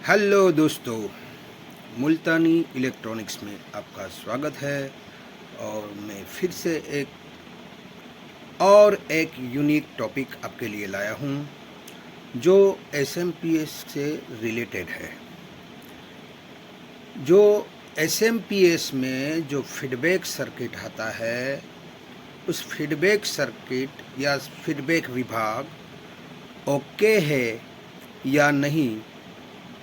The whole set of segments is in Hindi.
हेलो दोस्तों, मुल्तानी इलेक्ट्रॉनिक्स में आपका स्वागत है। और मैं फिर से एक यूनिक टॉपिक आपके लिए लाया हूँ जो एसएमपीएस से रिलेटेड है। जो एसएमपीएस में जो फीडबैक सर्किट आता है, उस फीडबैक सर्किट या फीडबैक विभाग ओके है या नहीं,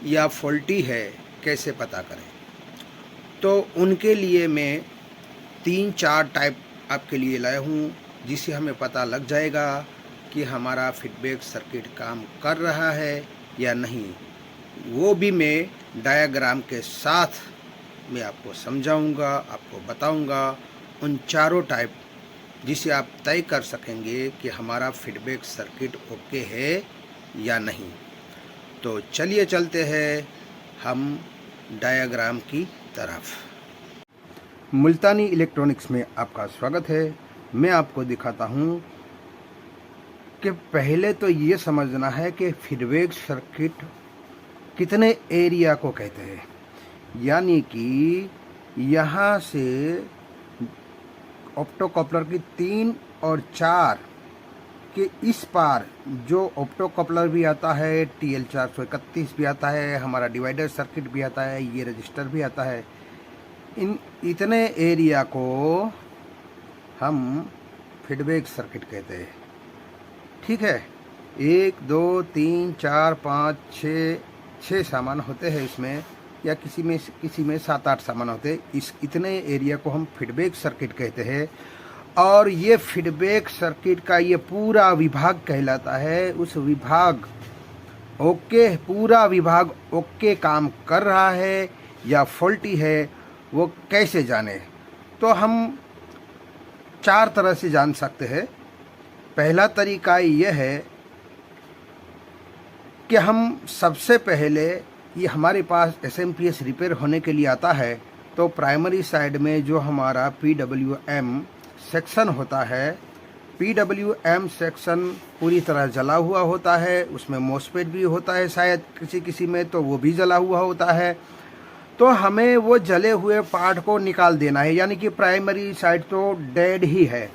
या फॉल्टी है, कैसे पता करें। तो उनके लिए मैं 3-4 टाइप आपके लिए लाया हूँ, जिससे हमें पता लग जाएगा कि हमारा फीडबैक सर्किट काम कर रहा है या नहीं। वो भी मैं डायग्राम के साथ मैं आपको समझाऊंगा, आपको बताऊंगा उन चारों टाइप, जिसे आप तय कर सकेंगे कि हमारा फीडबैक सर्किट ओके है या नहीं। तो चलिए चलते हैं हम डायग्राम की तरफ। मुल्तानी इलेक्ट्रॉनिक्स में आपका स्वागत है। मैं आपको दिखाता हूँ कि पहले तो ये समझना है कि फीडबैक सर्किट कितने एरिया को कहते हैं। यानी कि यहाँ से ऑप्टोकॉपलर की 3 और 4 के इस पार जो ऑप्टोकॉपलर भी आता है, TL431 भी आता है, हमारा डिवाइडर सर्किट भी आता है, ये रजिस्टर भी आता है। इन इतने एरिया को हम फीडबैक सर्किट कहते हैं। ठीक है, 1 2 3 4 5 6 सामान होते हैं इसमें, या किसी में 7-8 सामान होते हैं। इस इतने एरिया को हम फीडबैक सर्किट कहते हैं। और ये फीडबैक सर्किट का ये पूरा विभाग कहलाता है। उस विभाग ओके, पूरा विभाग ओके काम कर रहा है या फॉल्टी है, वो कैसे जाने। तो हम 4 तरह से जान सकते हैं। पहला तरीका यह है कि हम सबसे पहले, ये हमारे पास एसएमपीएस रिपेयर होने के लिए आता है, तो प्राइमरी साइड में जो हमारा PWM सेक्शन होता है, PWM सेक्शन पूरी तरह जला हुआ होता है। उसमें मॉसफेट भी होता है, शायद किसी में तो वो भी जला हुआ होता है। तो हमें वो जले हुए पार्ट को निकाल देना है, यानी कि प्राइमरी साइड तो डेड ही है।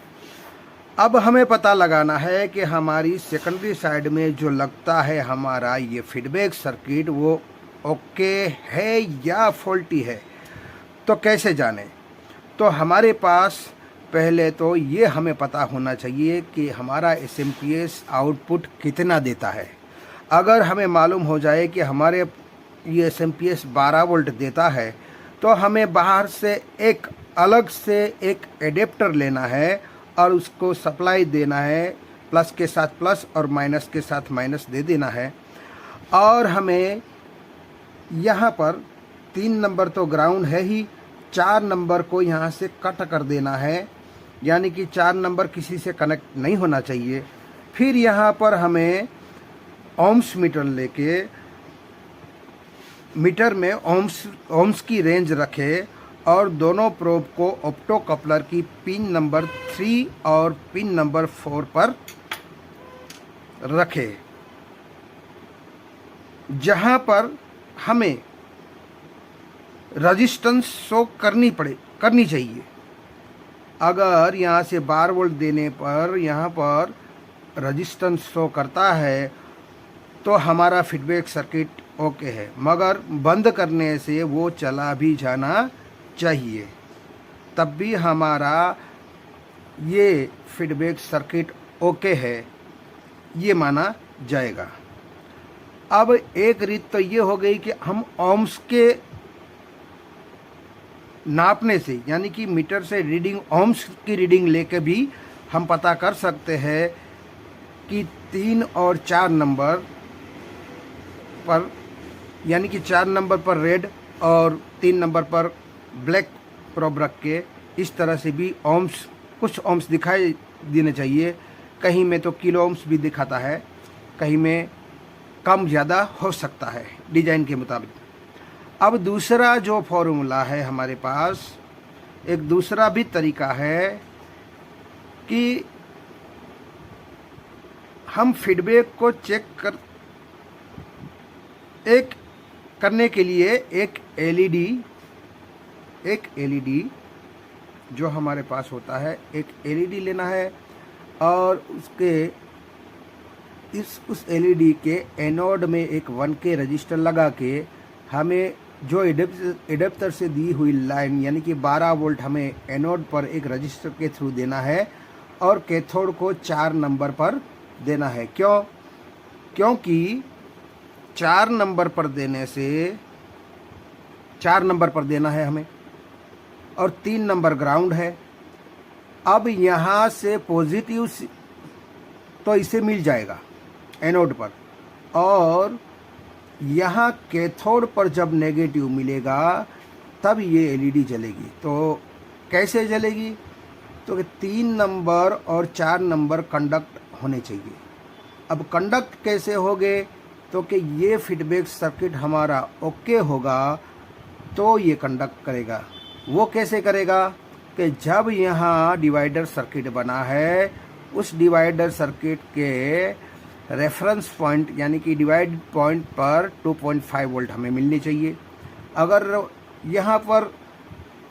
अब हमें पता लगाना है कि हमारी सेकेंडरी साइड में जो लगता है हमारा ये फीडबैक सर्किट, वो ओके है या फॉल्टी है। तो कैसे जाने। तो हमारे पास पहले तो ये हमें पता होना चाहिए कि हमारा एसएमपीएस आउटपुट कितना देता है। अगर हमें मालूम हो जाए कि हमारे ये एसएमपीएस 12 वोल्ट देता है, तो हमें बाहर से एक अलग से एक एडेप्टर लेना है और उसको सप्लाई देना है, प्लस के साथ प्लस और माइनस के साथ माइनस दे देना है। और हमें यहाँ पर 3 नंबर तो ग्राउंड है ही, 4 नंबर को यहाँ से कट कर देना है, यानी कि 4 नंबर किसी से कनेक्ट नहीं होना चाहिए। फिर यहाँ पर हमें ओम्स मीटर लेके मीटर में ओम्स की रेंज रखे और दोनों प्रोब को ऑप्टोकॉपलर की पिन नंबर 3 और पिन नंबर 4 पर रखे, जहां पर हमें रजिस्टेंस शो करनी चाहिए। अगर यहाँ से 12 वोल्ट देने पर यहाँ पर रजिस्टेंस शो करता है, तो हमारा फीडबैक सर्किट ओके है। मगर बंद करने से वो चला भी जाना चाहिए, तब भी हमारा ये फीडबैक सर्किट ओके है, ये माना जाएगा। अब एक रीत तो ये हो गई कि हम ओम्स के नापने से, यानी कि मीटर से रीडिंग, ओम्स की रीडिंग लेके भी हम पता कर सकते हैं कि 3 और 4 नंबर पर, यानी कि 4 नंबर पर रेड और 3 नंबर पर ब्लैक प्रोब रख के, इस तरह से भी ओम्स, कुछ ओम्स दिखाई देने चाहिए। कहीं में तो किलो ओम्स भी दिखाता है, कहीं में कम ज़्यादा हो सकता है डिज़ाइन के मुताबिक। अब दूसरा जो फॉर्मूला है हमारे पास, एक दूसरा भी तरीका है कि हम फीडबैक को चेक कर, एक करने के लिए एक एलईडी जो हमारे पास होता है, एक एलईडी लेना है और उस एलईडी के एनोड में एक 1K रजिस्टर लगा के हमें जो एडेप्टर से दी हुई लाइन यानी कि 12 वोल्ट हमें एनोड पर एक रजिस्टर के थ्रू देना है और कैथोड को 4 नंबर पर देना है। क्योंकि 4 नंबर पर देना है हमें और 3 नंबर ग्राउंड है। अब यहाँ से पॉजिटिव तो इसे मिल जाएगा एनोड पर और यहाँ कैथोड पर जब नेगेटिव मिलेगा तब ये एलईडी जलेगी। तो कैसे जलेगी? तो 3 नंबर और 4 नंबर कंडक्ट होने चाहिए। अब कंडक्ट कैसे होंगे? तो कि ये फीडबैक सर्किट हमारा ओके होगा तो ये कंडक्ट करेगा। वो कैसे करेगा? कि जब यहाँ डिवाइडर सर्किट बना है उस डिवाइडर सर्किट के रेफरेंस पॉइंट यानी कि डिवाइड पॉइंट पर 2.5 वोल्ट हमें मिलनी चाहिए। अगर यहाँ पर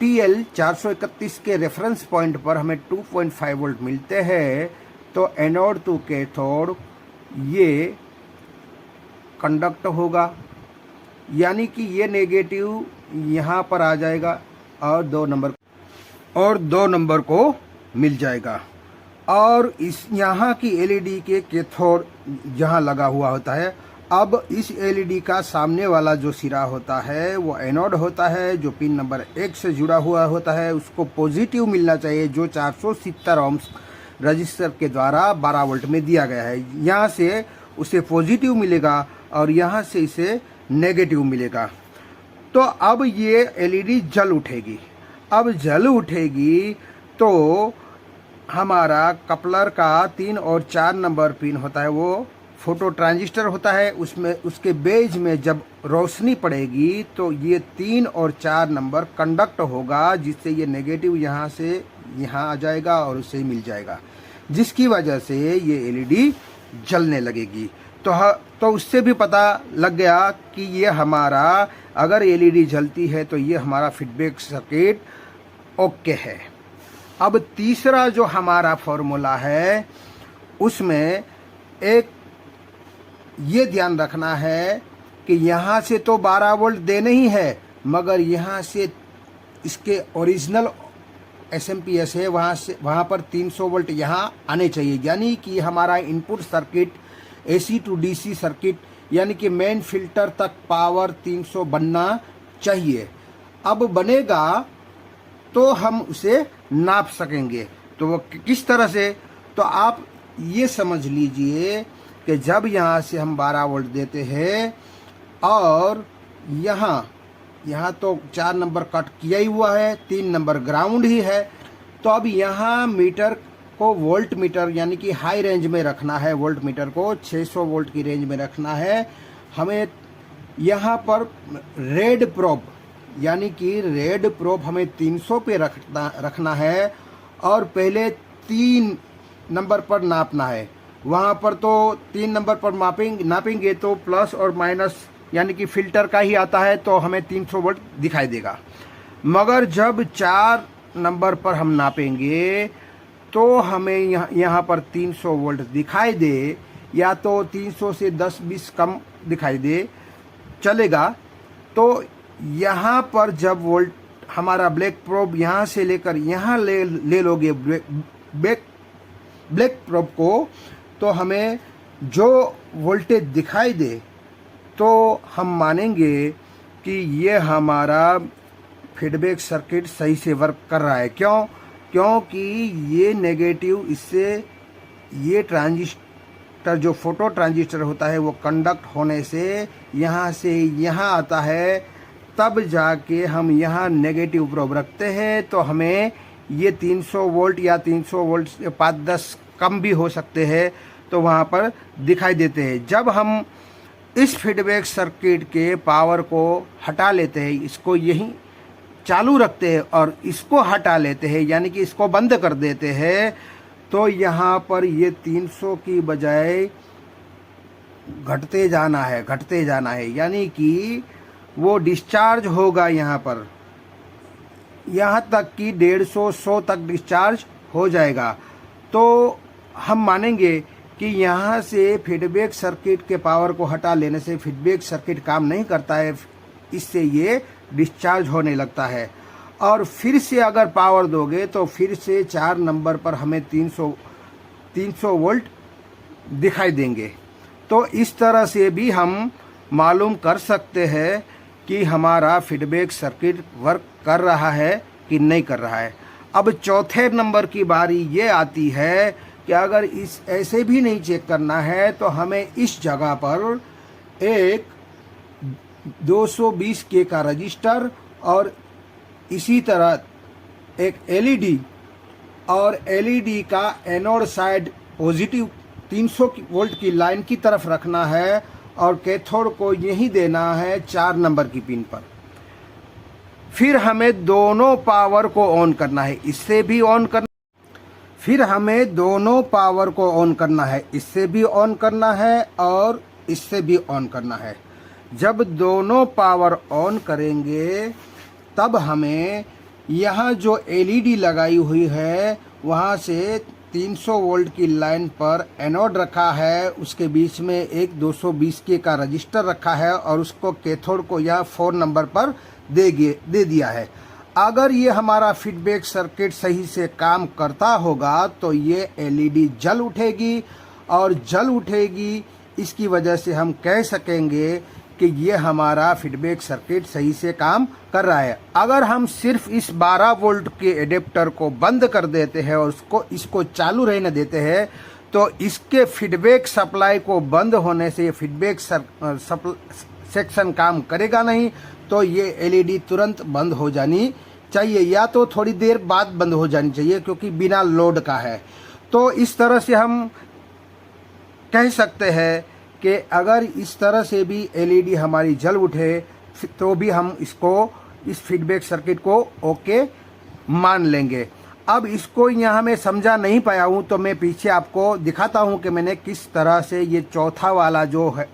TL 431 के रेफरेंस पॉइंट पर हमें 2.5 वोल्ट मिलते हैं तो एनोड टू कैथोड ये कंडक्ट होगा, यानी कि ये नेगेटिव यहाँ पर आ जाएगा और 2 नंबर को मिल जाएगा। और इस यहाँ की एलईडी के कैथोड जहाँ लगा हुआ होता है, अब इस एलईडी का सामने वाला जो सिरा होता है वो एनोड होता है जो पिन नंबर 1 से जुड़ा हुआ होता है। उसको पॉजिटिव मिलना चाहिए जो 470 ohms रजिस्टर के द्वारा 12 वोल्ट में दिया गया है। यहाँ से उसे पॉजिटिव मिलेगा और यहाँ से इसे नेगेटिव मिलेगा। तो अब ये एलईडी जल उठेगी। अब जल उठेगी तो हमारा कपलर का 3 और 4 नंबर पिन होता है वो फोटो ट्रांजिस्टर होता है। उसमें उसके बेज में जब रोशनी पड़ेगी तो ये 3 और 4 नंबर कंडक्ट होगा, जिससे ये नेगेटिव यहाँ से यहाँ आ जाएगा और उससे मिल जाएगा, जिसकी वजह से ये एलईडी जलने लगेगी। तो उससे भी पता लग गया कि ये हमारा अगर एलईडी जलती है तो ये हमारा फीडबैक सर्किट ओके है। अब तीसरा जो हमारा फॉर्मूला है उसमें एक ये ध्यान रखना है कि यहाँ से तो 12 वोल्ट देने ही है, मगर यहाँ से इसके ओरिजिनल एसएमपीएस है वहाँ पर 300 वोल्ट यहाँ आने चाहिए। यानी कि हमारा input circuit AC to DC circuit यानी कि मेन फिल्टर तक पावर 300 बनना चाहिए। अब बनेगा तो हम उसे नाप सकेंगे। तो वो किस तरह से? तो आप ये समझ लीजिए कि जब यहाँ से हम 12 वोल्ट देते हैं और यहाँ तो 4 नंबर कट किया ही हुआ है, 3 नंबर ग्राउंड ही है। तो अब यहाँ मीटर को वोल्ट मीटर यानी कि हाई रेंज में रखना है, वोल्ट मीटर को 600 वोल्ट की रेंज में रखना है। हमें यहाँ पर रेड प्रोब यानी कि रेड प्रोब हमें 300 पे रखना है और पहले 3 नंबर पर नापना है। वहाँ पर तो 3 नंबर पर नापेंगे तो प्लस और माइनस यानी कि फिल्टर का ही आता है तो हमें 300 वोल्ट दिखाई देगा। मगर जब 4 नंबर पर हम नापेंगे तो हमें यहाँ पर 300 वोल्ट दिखाई दे या तो 300 से 10-20 कम दिखाई दे चलेगा। तो यहाँ पर जब वोल्ट हमारा ब्लैक प्रोब यहाँ से लेकर यहाँ ले लोगे ब्लैक प्रोब को, तो हमें जो वोल्टेज दिखाई दे तो हम मानेंगे कि ये हमारा फीडबैक सर्किट सही से वर्क कर रहा है। क्योंकि ये नेगेटिव इससे ये ट्रांजिस्टर जो फोटो ट्रांजिस्टर होता है वो कंडक्ट होने से यहाँ आता है, तब जाके हम यहाँ नेगेटिव प्रोब रखते हैं। तो हमें ये 300 वोल्ट या 300 वोल्ट से 5-10 कम भी हो सकते हैं तो वहाँ पर दिखाई देते हैं। जब हम इस फीडबैक सर्किट के पावर को हटा लेते हैं, इसको यहीं चालू रखते हैं और इसको हटा लेते हैं यानी कि इसको बंद कर देते हैं, तो यहाँ पर ये 300 की बजाय घटते जाना है यानी कि वो डिस्चार्ज होगा यहाँ पर, यहाँ तक कि 150-100 तक डिस्चार्ज हो जाएगा। तो हम मानेंगे कि यहाँ से फीडबैक सर्किट के पावर को हटा लेने से फीडबैक सर्किट काम नहीं करता है, इससे ये डिस्चार्ज होने लगता है। और फिर से अगर पावर दोगे तो फिर से 4 नंबर पर हमें 300 वोल्ट दिखाई देंगे। तो इस तरह से भी हम मालूम कर सकते हैं कि हमारा फीडबैक सर्किट वर्क कर रहा है कि नहीं कर रहा है। अब चौथे नंबर की बारी ये आती है कि अगर इस ऐसे भी नहीं चेक करना है तो हमें इस जगह पर एक 220 के का रजिस्टर और इसी तरह एक एलईडी और एलईडी का एनोड साइड पॉजिटिव 300 वोल्ट की लाइन की तरफ रखना है और कैथोड को यही देना है 4 नंबर की पिन पर। फिर हमें दोनों पावर को ऑन करना है, इससे भी ऑन करना, फिर हमें दोनों पावर को ऑन करना है, इससे भी ऑन करना है और इससे भी ऑन करना है। जब दोनों पावर ऑन करेंगे तब हमें यहाँ जो एलईडी लगाई हुई है वहाँ से 300 वोल्ट की लाइन पर एनोड रखा है, उसके बीच में एक 220 के का रजिस्टर रखा है और उसको कैथोड को यह 4 नंबर पर दे दिया है। अगर ये हमारा फीडबैक सर्किट सही से काम करता होगा तो ये एलईडी जल उठेगी और जल उठेगी, इसकी वजह से हम कह सकेंगे कि ये हमारा फीडबैक सर्किट सही से काम कर रहा है। अगर हम सिर्फ इस 12 वोल्ट के एडेप्टर को बंद कर देते हैं और इसको चालू रहने देते हैं तो इसके फीडबैक सप्लाई को बंद होने से फीडबैक सेक्शन काम करेगा नहीं, तो ये एलईडी तुरंत बंद हो जानी चाहिए या तो थोड़ी देर बाद बंद हो जानी चाहिए क्योंकि बिना लोड का है। तो इस तरह से हम कह सकते हैं कि अगर इस तरह से भी एलईडी हमारी जल उठे तो भी हम इस फीडबैक सर्किट को ओके मान लेंगे। अब इसको यहाँ मैं समझा नहीं पाया हूँ तो मैं पीछे आपको दिखाता हूँ कि मैंने किस तरह से ये चौथा वाला जो है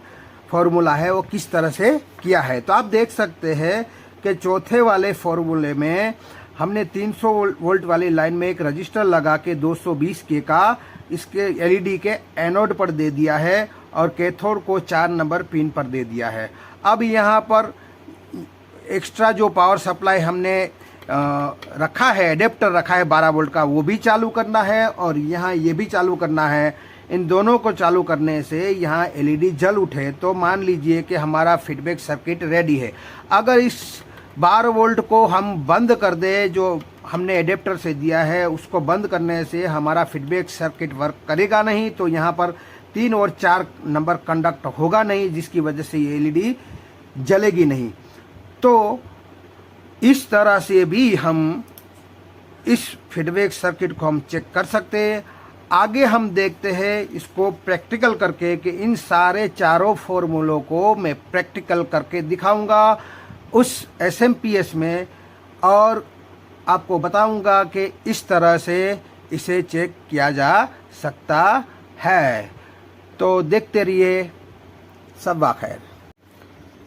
फॉर्मूला है वो किस तरह से किया है। तो आप देख सकते हैं कि चौथे वाले फॉर्मूले में हमने 300 वोल्ट वाली लाइन में एक रजिस्टर लगा के 220 के का इसके एलईडी के एनोड पर दे दिया है और कैथोड को 4 नंबर पिन पर दे दिया है। अब यहाँ पर एक्स्ट्रा जो पावर सप्लाई हमने रखा है, एडेप्टर रखा है 12 वोल्ट का, वो भी चालू करना है और यहाँ ये भी चालू करना है। इन दोनों को चालू करने से यहाँ एलईडी जल उठे तो मान लीजिए कि हमारा फीडबैक सर्किट रेडी है। अगर इस 12 वोल्ट को हम बंद कर दें, जो हमने एडेप्टर से दिया है उसको बंद करने से हमारा फीडबैक सर्किट वर्क करेगा नहीं, तो यहाँ पर 3 और 4 नंबर कंडक्ट होगा नहीं, जिसकी वजह से ये एलईडी जलेगी नहीं। तो इस तरह से भी हम इस फीडबैक सर्किट को हम चेक कर सकते हैं। आगे हम देखते हैं इसको प्रैक्टिकल करके कि इन सारे चारों फॉर्मूलों को मैं प्रैक्टिकल करके दिखाऊंगा उस एसएमपीएस में और आपको बताऊंगा कि इस तरह से इसे चेक किया जा सकता है। तो देखते रहिए, सब खैर।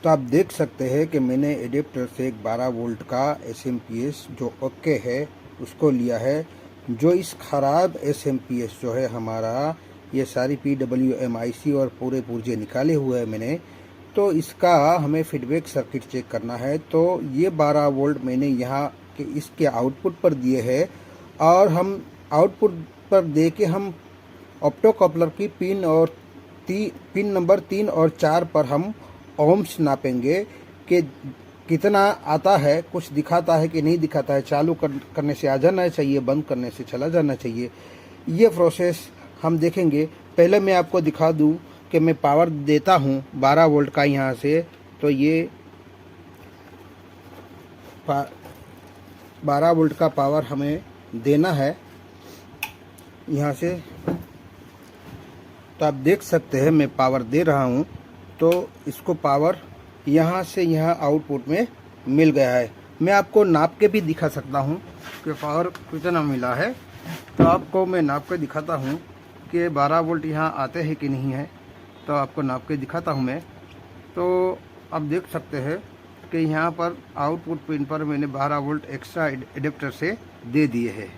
तो आप देख सकते हैं कि मैंने एडेप्टर से एक 12 वोल्ट का एसएमपीएस जो ओके है उसको लिया है। जो इस ख़राब एसएमपीएस जो है हमारा, ये सारी PWM IC और पूरे पुर्जे निकाले हुए हैं मैंने, तो इसका हमें फीडबैक सर्किट चेक करना है। तो ये 12 वोल्ट मैंने यहाँ के इसके आउटपुट पर दिए हैं और हम आउटपुट पर दे के हम ऑप्टोकपलर की पिन और पिन नंबर 3 और 4 पर हम ओम्स नापेंगे कि कितना आता है, कुछ दिखाता है कि नहीं दिखाता है, चालू करने से आ जाना चाहिए, बंद करने से चला जाना चाहिए। ये प्रोसेस हम देखेंगे। पहले मैं आपको दिखा दूं कि मैं पावर देता हूं 12 वोल्ट का यहाँ से, तो ये 12 वोल्ट का पावर हमें देना है यहाँ से। तो आप देख सकते हैं मैं पावर दे रहा हूँ, तो इसको पावर यहाँ से यहाँ आउटपुट में मिल गया है। मैं आपको नाप के भी दिखा सकता हूँ कि पावर कितना मिला है। तो आपको मैं नाप के दिखाता हूँ कि 12 वोल्ट यहाँ आते हैं कि नहीं है। तो आपको नाप के दिखाता हूँ मैं। तो आप देख सकते हैं के यहाँ पर आउटपुट पिन पर मैंने 12 वोल्ट एक्स्ट्रा एडेप्टर से दे दिए हैं।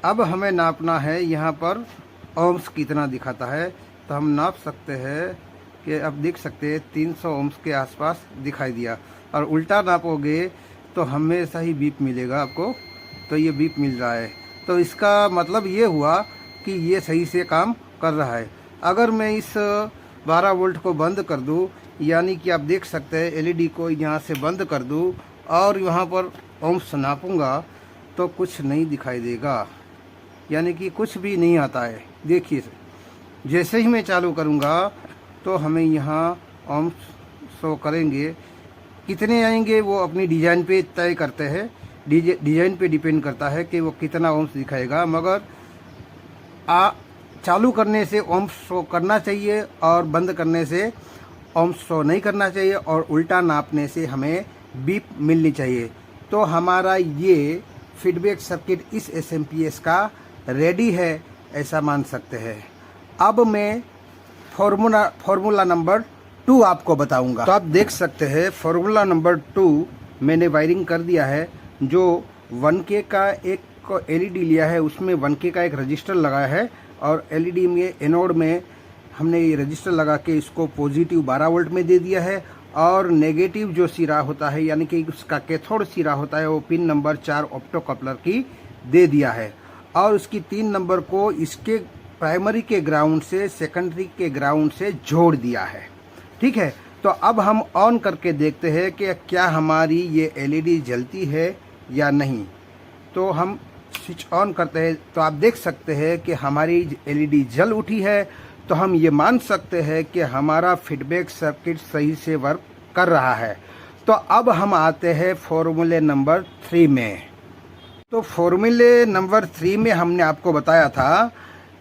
अब हमें नापना है यहाँ पर ओम्स कितना दिखाता है, तो हम नाप सकते हैं कि अब देख सकते हैं 300 ओम्स के आसपास दिखाई दिया। और उल्टा नापोगे तो हमेशा ही बीप मिलेगा आपको, तो ये बीप मिल रहा है, तो इसका मतलब ये हुआ कि ये सही से काम कर रहा है। अगर मैं इस 12 वोल्ट को बंद कर दूं, यानी कि आप देख सकते हैं एलईडी को यहाँ से बंद कर दूं और यहाँ पर ओम्स नापूंगा तो कुछ नहीं दिखाई देगा, यानी कि कुछ भी नहीं आता है। देखिए जैसे ही मैं चालू करूँगा तो हमें यहाँ ओम्स शो करेंगे, कितने आएंगे वो अपनी डिज़ाइन पे तय करते हैं, डिज़ाइन पे डिपेंड करता है कि वो कितना ओम्स दिखाएगा। मगर चालू करने से ओम्स शो करना चाहिए और बंद करने से ओम्स शो नहीं करना चाहिए, और उल्टा नापने से हमें बीप मिलनी चाहिए। तो हमारा ये फीडबैक सर्किट इस एसएमपीएस का रेडी है, ऐसा मान सकते हैं। अब मैं फॉर्मूला नंबर 2 आपको बताऊंगा। तो आप देख सकते हैं फॉर्मूला नंबर 2 मैंने वायरिंग कर दिया है। जो 1K का एक एलईडी लिया है उसमें 1K का एक रजिस्टर लगाया है, और एलईडी में एनोड में हमने ये रजिस्टर लगा के इसको पॉजिटिव 12 वोल्ट में दे दिया है, और नेगेटिव जो सिरा होता है यानी कि उसका कैथोड सिरा होता है वो पिन नंबर 4 ऑप्टो कपलर की दे दिया है, और उसकी 3 नंबर को इसके प्राइमरी के ग्राउंड से सेकेंडरी के ग्राउंड से जोड़ दिया है। ठीक है, तो अब हम ऑन करके देखते हैं कि क्या हमारी ये एलईडी जलती है या नहीं। तो हम स्विच ऑन करते हैं तो आप देख सकते हैं कि हमारी एलईडी जल उठी है। तो हम ये मान सकते हैं कि हमारा फीडबैक सर्किट सही से वर्क कर रहा है। तो अब हम आते हैं फॉर्मूले नंबर 3 में। तो फॉर्मूले नंबर 3 में हमने आपको बताया था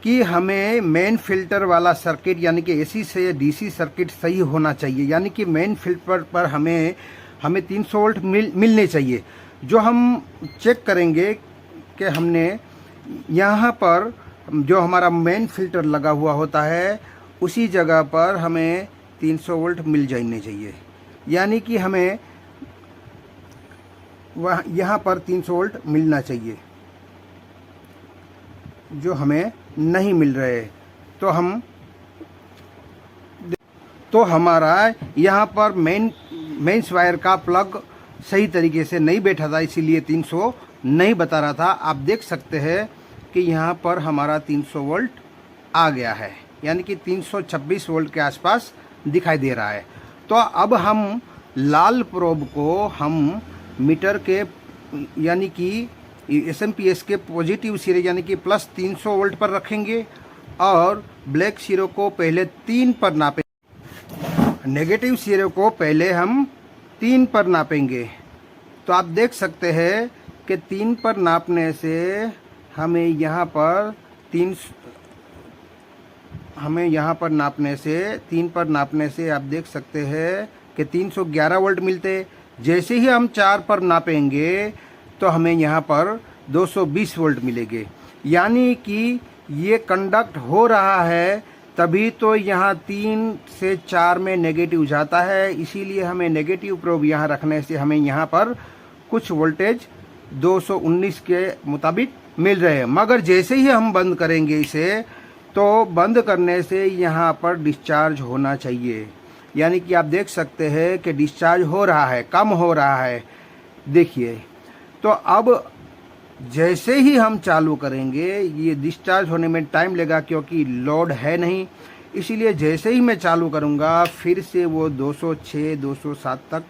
कि हमें मेन फिल्टर वाला सर्किट यानी कि एसी से डीसी सर्किट सही होना चाहिए, यानी कि मेन फिल्टर पर हमें 300 वोल्ट मिलने चाहिए। जो हम चेक करेंगे कि हमने यहाँ पर जो हमारा मेन फिल्टर लगा हुआ होता है उसी जगह पर हमें 300 वोल्ट मिल जाने चाहिए, यानी कि हमें वह यहाँ पर 300 वोल्ट मिलना चाहिए, जो हमें नहीं मिल रहे। तो हमारा यहाँ पर मेंस वायर का प्लग सही तरीके से नहीं बैठा था, इसीलिए 300 नहीं बता रहा था। आप देख सकते हैं कि यहाँ पर हमारा 300 वोल्ट आ गया है, यानी कि 326 वोल्ट के आसपास दिखाई दे रहा है। तो अब हम लाल प्रोब को हम मीटर के यानी कि एसएमपीएस के पॉजिटिव सिरे यानी कि प्लस 300 वोल्ट पर रखेंगे, और ब्लैक सिरे को पहले 3 पर नापेंगे, नेगेटिव सिरे को पहले हम 3 पर नापेंगे। तो आप देख सकते हैं कि 3 पर नापने से हमें यहाँ पर 3 पर नापने से आप देख सकते हैं कि 311 वोल्ट मिलते। जैसे ही हम 4 पर नापेंगे तो हमें यहाँ पर 220 वोल्ट मिलेंगे, यानी कि ये कंडक्ट हो रहा है, तभी तो यहाँ 3 से 4 में नेगेटिव जाता है। इसीलिए हमें नेगेटिव प्रोब यहाँ रखने से हमें यहाँ पर कुछ वोल्टेज 219 के मुताबिक मिल रहे हैं। मगर जैसे ही हम बंद करेंगे इसे, तो बंद करने से यहाँ पर डिस्चार्ज होना चाहिए, यानी कि आप देख सकते हैं कि डिस्चार्ज हो रहा है, कम हो रहा है। देखिए, तो अब जैसे ही हम चालू करेंगे ये डिस्चार्ज होने में टाइम लगेगा, क्योंकि लोड है नहीं। इसीलिए जैसे ही मैं चालू करूँगा फिर से वो 206 207 तक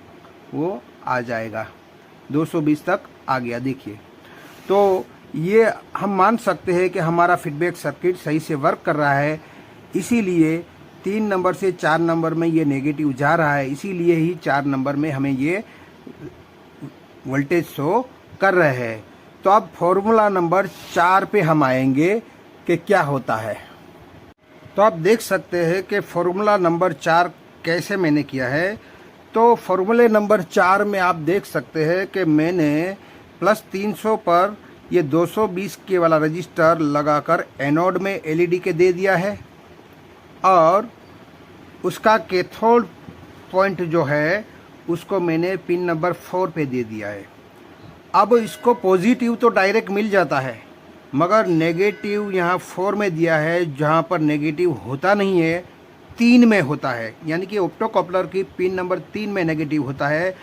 वो आ जाएगा, 220 तक आ गया। देखिए, तो ये हम मान सकते हैं कि हमारा फीडबैक सर्किट सही से वर्क कर रहा है। इसीलिए 3 नंबर से 4 नंबर में ये नेगेटिव जा रहा है, इसीलिए ही 4 नंबर में हमें ये वोल्टेज शो कर रहे हैं। तो अब फॉर्मूला नंबर 4 पे हम आएंगे कि क्या होता है। तो आप देख सकते हैं कि फॉर्मूला नंबर 4 कैसे मैंने किया है। तो फॉर्मूले नंबर 4 में आप देख सकते हैं कि मैंने प्लस 300 पर ये 220 के वाला रजिस्टर लगाकर एनोड में एलईडी के दे दिया है, और उसका कैथोड पॉइंट जो है उसको मैंने पिन नंबर 4 पे दे दिया है। अब इसको पॉजिटिव तो डायरेक्ट मिल जाता है, मगर नेगेटिव यहाँ 4 में दिया है, जहाँ पर नेगेटिव होता नहीं है, 3 में होता है। यानी कि ऑप्टोकॉपलर की पिन नंबर 3 में नेगेटिव होता है,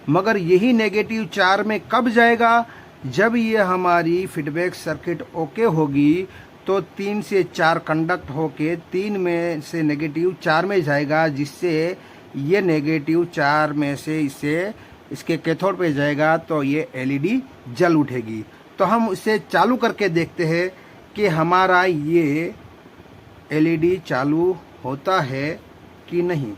मगर यही नेगेटिव 4 में कब जाएगा? जब ये हमारी फीडबैक सर्किट ओके होगी तो 3 से 4 कंडक्ट होके 3 में से नेगेटिव 4 में जाएगा, जिससे ये नेगेटिव 4 में से इसके कैथोड पे जाएगा, तो ये एलईडी जल उठेगी। तो हम इसे चालू करके देखते हैं कि हमारा ये एलईडी चालू होता है कि नहीं।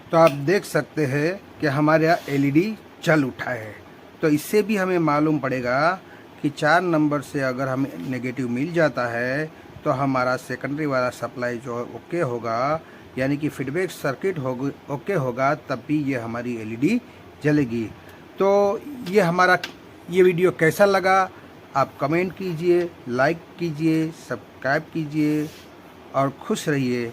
तो आप देख सकते हैं कि हमारे यहाँ एलईडी जल उठा है। तो इससे भी हमें मालूम पड़ेगा कि 4 नंबर से अगर हमें नेगेटिव मिल जाता है तो हमारा सेकेंडरी वाला सप्लाई जो ओके होगा, यानी कि फीडबैक सर्किट ओके होगा, तब भी ये हमारी एलईडी जलेगी। तो ये वीडियो कैसा लगा आप कमेंट कीजिए, लाइक कीजिए, सब्सक्राइब कीजिए और खुश रहिए।